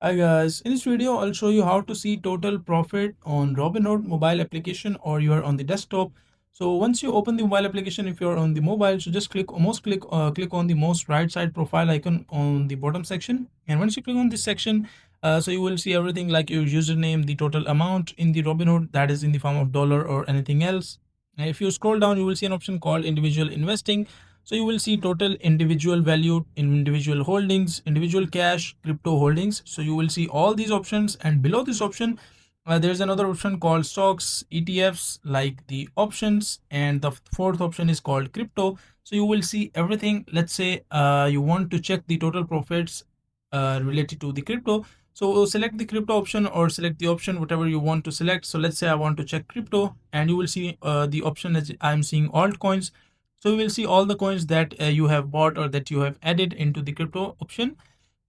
Hi guys, in this video I'll show you how to see total profit on Robinhood mobile application or you are on the desktop. So once you open the mobile application, if you're on the mobile, so just click on the most right side profile icon on the bottom section. And once you click on this section, so you will see everything like your username, the total amount in the Robinhood, that is in the form of dollar or anything else. And if you scroll down, you will see an option called individual investing. So you will see total individual value, individual holdings, individual cash, crypto holdings. So you will see all these options, and below this option, there's another option called stocks, ETFs, like the options, and the fourth option is called crypto. So you will see everything. Let's say you want to check the total profits related to the crypto. So select the crypto option or select the option whatever you want to select. So let's say I want to check crypto, and you will see the option as I'm seeing altcoins. So you will see all the coins that you have bought or that you have added into the crypto option.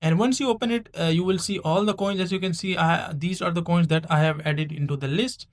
And once you open it, you will see all the coins. As you can see, these are the coins that I have added into the list.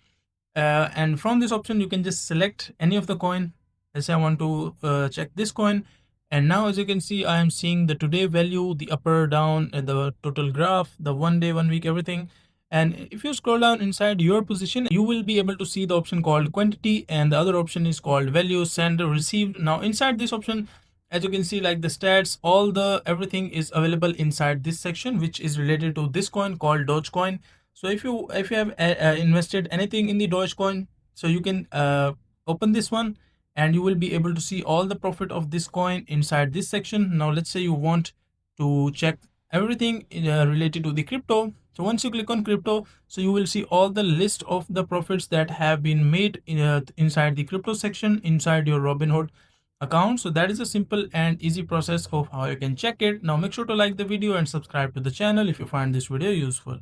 And from this option, you can just select any of the coin. Let's say I want to check this coin. And now, as you can see, I am seeing the today value, the upper, down, the total graph, the 1 day, 1 week, everything. And if you scroll down inside your position, you will be able to see the option called quantity, and the other option is called value, send, received. Now, inside this option, as you can see, like the stats, all the everything is available inside this section, which is related to this coin called Dogecoin. So if you have invested anything in the Dogecoin, so you can open this one, and you will be able to see all the profit of this coin inside this section. Now let's say you want to check everything related to the crypto. So once you click on crypto, so you will see all the list of the profits that have been made inside the crypto section inside your Robinhood account. So that is a simple and easy process of how you can check it. Now make sure to like the video and subscribe to the channel if you find this video useful.